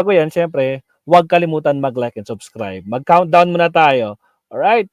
bago yan, syempre, huwag kalimutan mag-like and subscribe. Mag-countdown muna tayo. Alright?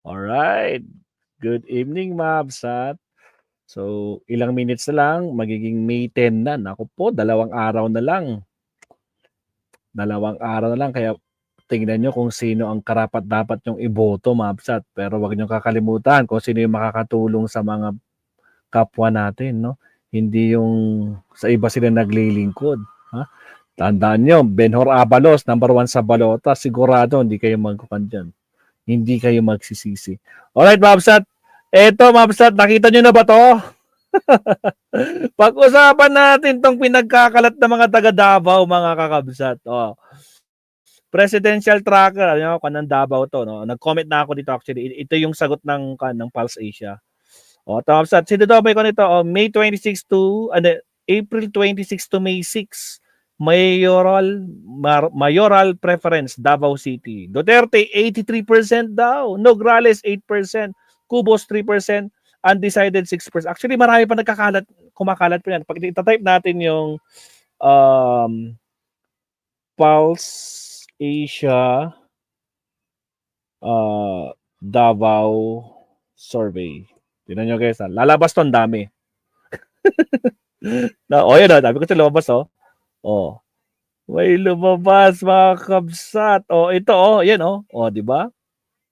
Alright. Good evening, Mabsat. So, ilang minutes na lang, magiging May 10 na. Naku po, 2 araw na lang. 2 araw na lang, kaya tingnan nyo kung sino ang karapat-dapat yung iboto, Mabsat. Pero wag nyo kakalimutan kung sino yung makakatulong sa mga kapwa natin, no? Hindi yung sa iba sila naglilingkod. Ha? Tandaan nyo, Benhur Abalos, number 1 sa balota, sigurado hindi kayo magkukan dyan. Hindi kayo magsisisi. Alright, Mabsat. Eto, Mabsat, nakita nyo na ba to? Pag-usapan natin tong pinagkakalat ng mga taga Davao, mga kakabsat. Oh. Presidential tracker, ano, kanang Davao to, no? Nag-comment na ako dito actually. Ito yung sagot ng Pulse Asia. Oh, Mabsat, sino daw may ko nito? Oh, May 26 to April 26 to May 6. Mayoral preference, Davao City. Duterte, 83% daw. Nograles, 8%. Cubos, 3%. Undecided, 6%. Actually, marami pa kumakalat pa yan. Pag itatype natin yung Pulse Asia Davao Survey. Tignan nyo guys. Lalabas to, ang dami. Yun o. Dami ko ito lumabas o. Oh. May lumabas, mga kabsat. Ito yan di ba?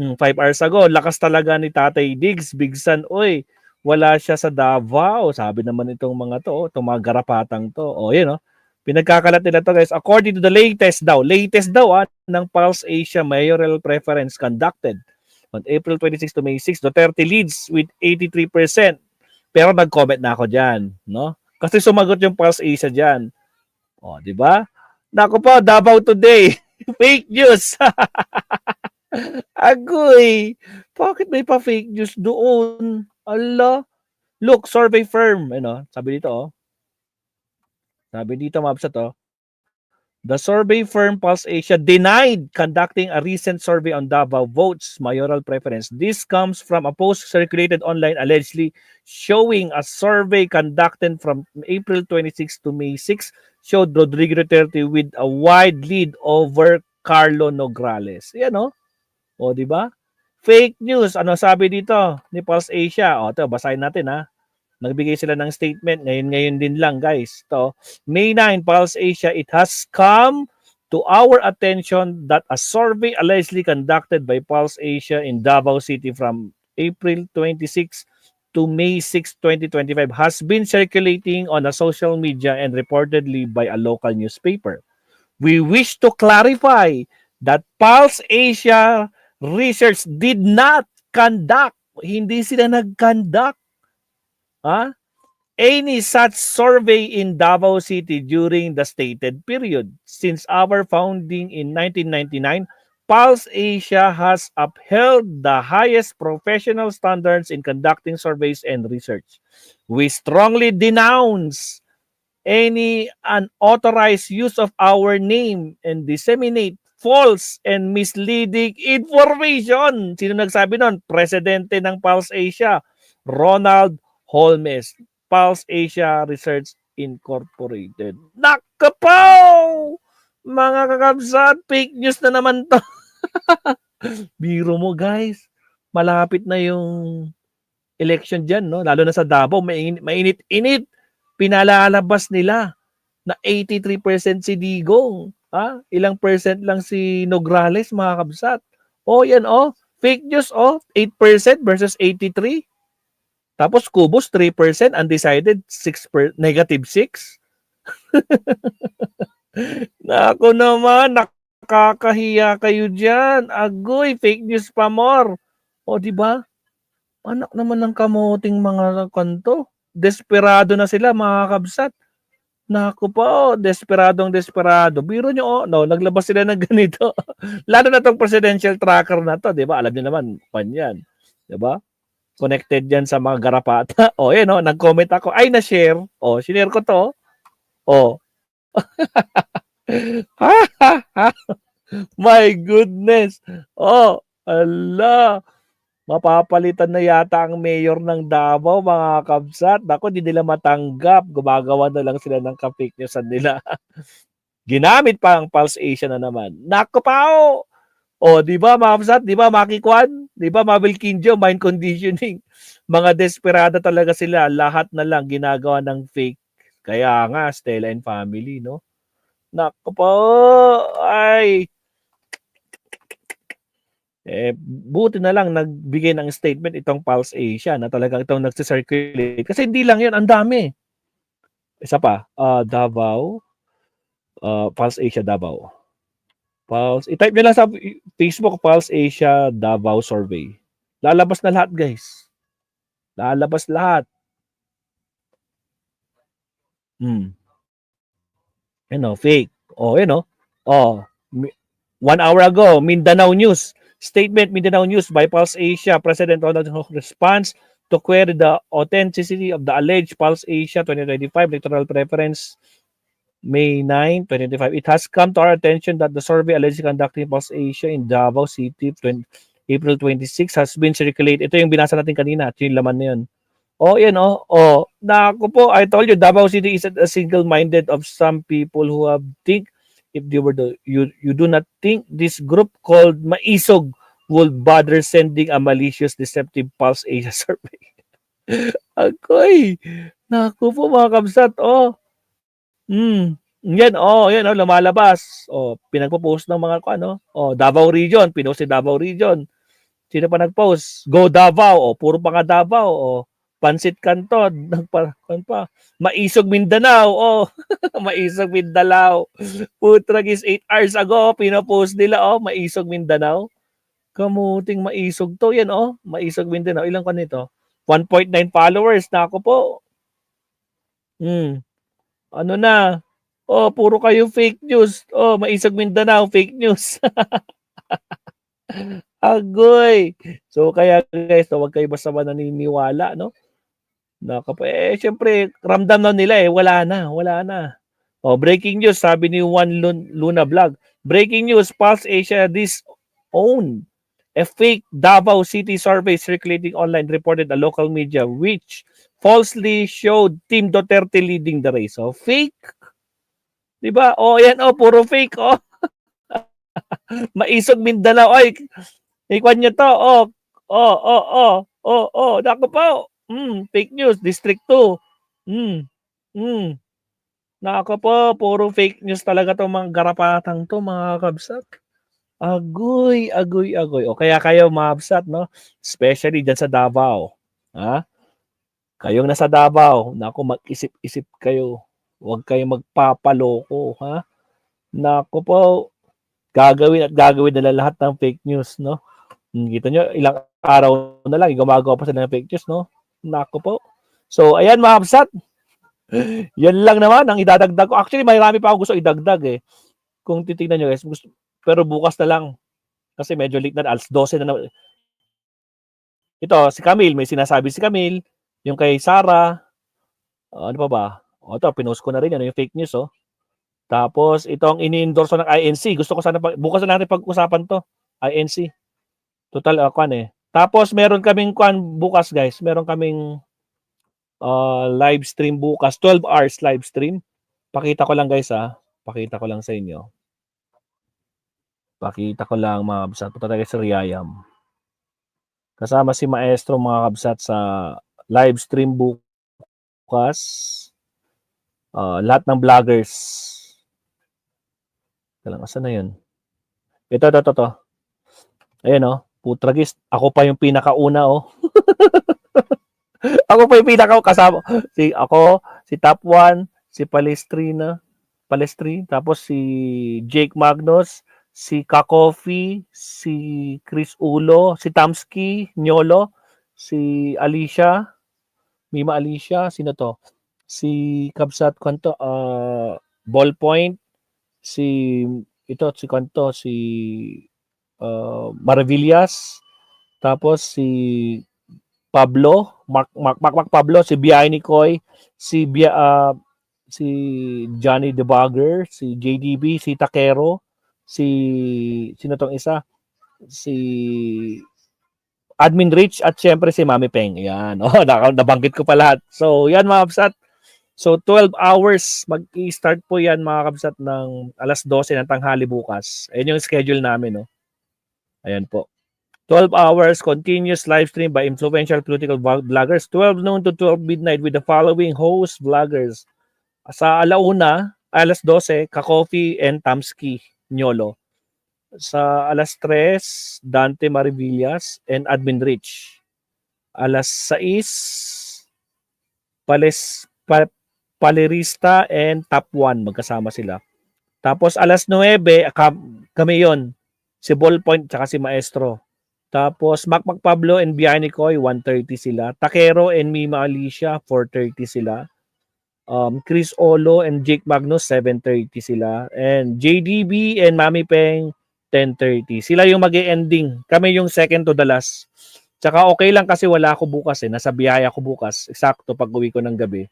5 hours ago, lakas talaga ni Tatay Diggs, Bigsan, oy. Wala siya sa Davao. Sabi naman itong mga to, itong mga garapatang to. Yan Pinagkakalat nila to, guys. According to the latest daw ng Pulse Asia Mayoral Preference conducted on April 26 to May 6, Duterte leads with 83%. Pero nag-comment na ako diyan, no? Kasi sumagot yung Pulse Asia diyan. Di ba? Nako po, Davao Today. Fake news. Agoy. Bakit may pa fake news doon? Allah. Look, survey firm. Sabi dito, Sabi dito, Mabsat, The survey firm Pulse Asia denied conducting a recent survey on Davao votes mayoral preference. This comes from a post circulated online allegedly showing a survey conducted from April 26 to May 6 showed Rodrigo Duterte with a wide lead over Carlo Nograles. Yan di ba? Fake news. Ano sabi dito ni Pulse Asia? Ito, basahin natin Nagbigay sila ng statement. Ngayon din lang, guys. May 9, Pulse Asia, it has come to our attention that a survey allegedly conducted by Pulse Asia in Davao City from April 26 to May 6, 2025 has been circulating on a social media and reportedly by a local newspaper. We wish to clarify that Pulse Asia Research did not conduct, hindi sila nag-conduct any such survey in Davao City during the stated period. Since our founding in 1999, Pulse Asia has upheld the highest professional standards in conducting surveys and research. We strongly denounce any unauthorized use of our name and disseminate false and misleading information. Sino nagsabi nun? Presidente ng Pulse Asia, Ronald Holmes, Pulse Asia Research Incorporated. Nakapaw! Mga kakabsat, fake news na naman to. Biro mo, guys. Malapit na yung election dyan, no? Lalo na sa Davao, mainit-init. Pinalalabas nila na 83% si Digong. Ilang percent lang si Nograles, mga kabsat. Yan, fake news, 8% versus 83%. Tapos Cubos 3%, undecided negative 6. Nako naman, nakakahiya kayo diyan. Agoy, fake news pa more. Di ba? Anak naman ng kamuting mga kanto. Desperado na sila, mga kabsat. Naku po, desperado. Biro nyo, no, naglabas sila ng ganito. Lalo na tong presidential tracker na to, di ba? Alam niyo naman, pan yan. Di ba? Connected yan sa mga garapata. O, yun, no, nag-comment ako. Ay, na-share. O, sinare ko to. O. My goodness. Oh, ala. Mapapalitan na yata ang mayor ng Davao, mga kabsat. Naku, di nila matanggap. Gumagawa na lang sila ng ka-fake news nila. Ginamit pa ang Pulse Asia na naman. Naku pa, o, di ba, mga kabsat? Di ba, Makikwan? Di ba, Mabel Kinjo, mind conditioning? Mga desperada talaga sila. Lahat na lang ginagawa ng fake. Kaya nga, Stella and family, no? Naku po, ay, buti na lang nagbigay ng statement itong Pulse Asia na talagang itong nagsi-circulate. Kasi hindi lang yun, ang dami. Isa pa, Davao, Pulse Asia Davao. I-type nyo lang sa Facebook, Pulse Asia Davao Survey. Lalabas na lahat, guys. Lalabas lahat. Fake. Oh, 1 hour ago, Mindanao News. Statement Mindanao News by Pulse Asia. President Ronald response to query the authenticity of the alleged Pulse Asia 2025 electoral preference May 9, 2025. It has come to our attention that the survey allegedly conducted Pulse Asia in Davao City April 26 has been circulated. Ito yung binasa natin kanina. Ito yung laman na yun. Naku po, I told you, Davao City is a single-minded of some people who have think if they were you do not think this group called Maisog would bother sending a malicious deceptive Pulse Asia survey. Akoy, naku po mga kabsat, yan, lumalabas. Pinagpo-post ng mga Davao Region, pinost si Davao Region. Sino pa nag-post? Go Davao, puro pa nga Davao, Pansit Canton, Maisog Mindanao, Maisog Mindanao. Putragis 8 hours ago, pinapost nila, Maisog Mindanao. Kamuting Maisog to, yan, Maisog Mindanao. Ilang ka nito? 1.9 followers na ako po. Ano na? Puro kayo fake news. Maisog Mindanao, fake news. Agoy. So, kaya guys, huwag kayo basta naniniwala, no? Siyempre, ramdam na nila wala na. Breaking news, sabi ni Juan Luna Vlog. Breaking news, Pulse Asia disown a fake Davao City survey circulating online reported a local media which falsely showed Team Duterte leading the race. So, fake. Diba? Yan, puro fake, Maisog Mindanao. Ay, ikwan nyo to, naku po. Fake news, District 2. Naku po, puro fake news talaga to mga garapatang to, mga kabsat. Agoy. O kaya kayo, mga kabsat, no? Especially dyan sa Davao. Ha? Kayong nasa Davao, naku, mag-isip-isip kayo. Huwag kayong magpapaloko, ha? Naku po, gagawin nila lahat ng fake news, no? Kita nyo, ilang araw na lang, gumagawa pa sila ng fake news, no? Naku po. So, ayan mga kabsat. Yan lang naman ang idadagdag ko. Actually, marami pa ako gusto idagdag Kung titignan nyo guys, pero bukas na lang. Kasi medyo late na, alas 12 na naman. Ito, si Camille, may sinasabi si Camille. Yung kay Sarah. Ano pa ba? Ito, pinost ko na rin yan, yung fake news, Tapos, ito ang ini-endorse ng INC. Gusto ko sana, bukas na natin pag-usapan to. INC. Total, Tapos, meron kaming bukas, guys. Meron kaming live stream bukas. 12 hours live stream. Pakita ko lang, guys, Pakita ko lang sa inyo. Pakita ko lang, mga kabsat. Punta tayo sa Riyayam. Kasama si Maestro, mga kabsat, sa live stream bukas. Lahat ng vloggers. Asan na yun? Ito. Ayan, putragis. Ako pa yung pinakauna, Ako pa yung kasama. Si Top 1, si Palestri, tapos si Jake Magnus, si Kakofi, si Chris Ulo, si Tamski, Nyolo, si Alicia, Mima Alicia, sino to? si Kabsat Kwanto, Ballpoint, si Kwanto, si Maravillas, tapos si Pablo, Mark Pablo, si Biay Nicoy, si Johnny the Bagger, si JDB, si Takero, sino tong isa? Si Admin Rich at syempre si Mami Peng. Yan. Oh, nabanggit ko pa lahat. So, yan mga kabsat. So, 12 hours. Mag-i-start po yan mga kabsat ng alas 12 ng tanghali bukas. Ayan yung schedule namin. No? Ayan po. 12 hours continuous live stream by influential political vloggers. 12 noon to 12 midnight with the following host vloggers. Sa alauna, alas 12, Kakofi and Tamski Nyolo. Sa alas 3, Dante Marivillas and Admin Rich. Alas 6, Palerista and Top 1, magkasama sila. Tapos alas 9, kami yon, si Ballpoint tsaka si Maestro. Tapos Makmak Pablo and Bianicoy, 1:30 sila. Takero and Mima Alicia, 4:30 sila. Chris Olo and Jake Magnus, 7:30 sila. And JDB and Mami Peng, 10:30. Sila yung mag-ending. Kami yung second to the last. Tsaka okay lang kasi wala ako bukas eh. Nasa biyaya ako bukas. Eksakto pag uwi ko ng gabi.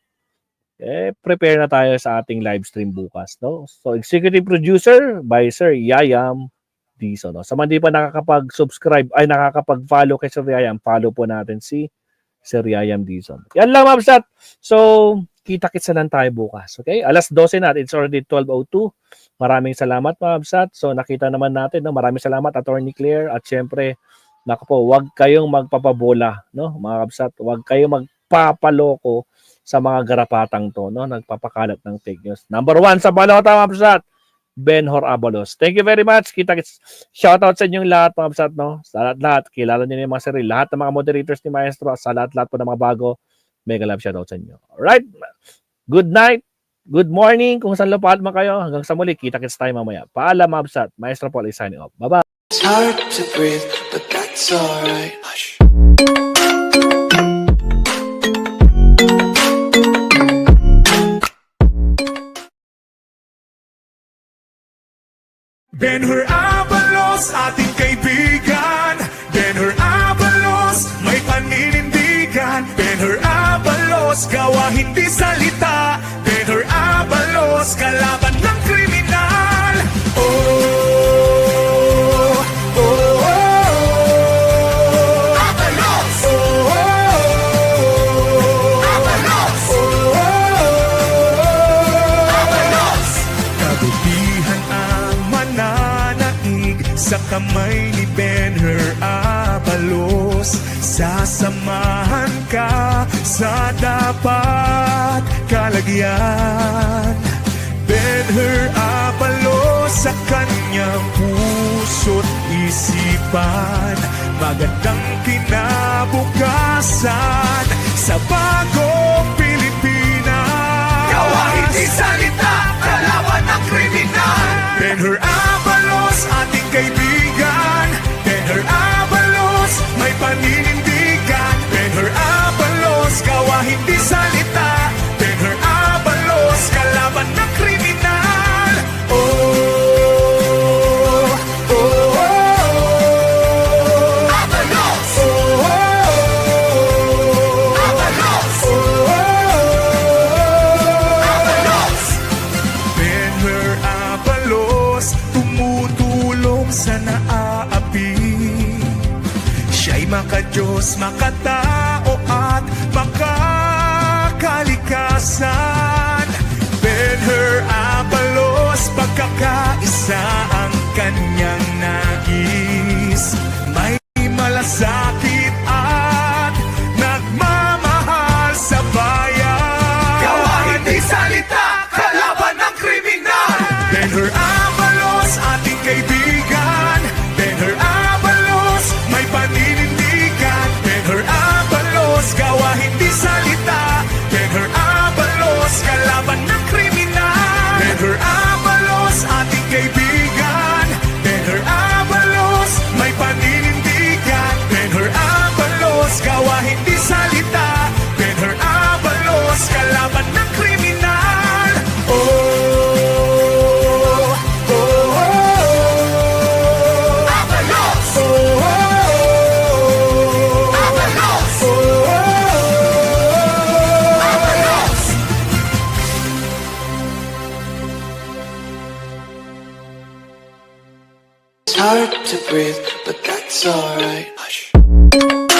Prepare na tayo sa ating live stream bukas. No? So, executive producer by Sir Yayam Dizon. No? Sa mga di pa nakakapag-subscribe, ay nakakapag-follow kay Sir Yayam, follow po natin si Sir Yayam Dizon. Yan lang, Mabsat. So, kita-kits na lang tayo bukas. Okay? Alas 12 na. It's already 12:02. Maraming salamat, Mabsat. So, nakita naman natin. No? Maraming salamat, Attorney Claire. At syempre, naku po, huwag kayong magpapabola. No? Mga Kabsat, huwag kayong magpapaloko sa mga garapatang to. No? Nagpapakalat ng fake news. Number 1 sa balota, Mabsat, Benhur Abalos. Thank you very much. Kita-kits. Shoutout sa inyong lahat, mga Kabsat. No? Sa lahat-lahat. Kilala niyo yung mga sarili. Lahat ng mga moderators ni Maestro. Sa lahat-lahat po ng mga bago. Mega love shoutout sa inyo. Alright. Good night. Good morning. Kung saan lapat man kayo. Hanggang sa muli. Kita-kits tayo mamaya. Paalam, mga Kabsat. Maestro Paul is signing off. Bye-bye. It's hard to breathe, but that's alright. Hush. Benhur Abalos, ating kaibigan. Benhur Abalos, may paninindigan. Benhur Abalos, gawa hindi salita. Benhur Abalos, kalaban ng kriminal. Oh, oh, oh, oh. Abalos! Oh, oh, oh. Abalos! Oh, oh, oh. Abalos! Kabutihan ang mananaig sa kamay ni Benhur Abalos. Sasamahan ka sa dapat kalagyan. Benhur Abalos sa kanyang puso't isipan. Magandang kinabukasan sa bagong Pilipinas. Gawa hindi salita, kalaban ng kriminal. Benhur Abalos, ating kaibigan. Benhur Abalos, may paninindigan. Benhur Abalos, gawa hindi salita. Benhur Abalos, kalaban ng kriminal. Oh, oh, oh, oh. Abalos! Oh, oh, oh. Abalos! Oh, oh, oh. Abalos! Benhur Abalos, tumutulong sa naaapi. Siya'y makadiyos, makatao at makakalikasan. Benhur Abalos, pagkakaisa ang kanyang nais. May malasakit at nagmamahal sa bayan. Gawa hindi salita, kalaban ng kriminal. Benhur Abalos, ating kaibigan. Benhur Abalos, may paninindigan. Benhur Abalos, gawa hindi salita. Benhur Abalos, kalaban ng kriminal. Benhur Abalos, ating kaibigan. Benhur Abalos, may paninindigan. Benhur Abalos, gawa hindi salita. Benhur Abalos, kalaban ng kriminal. hard to breathe, but that's alright. Hush.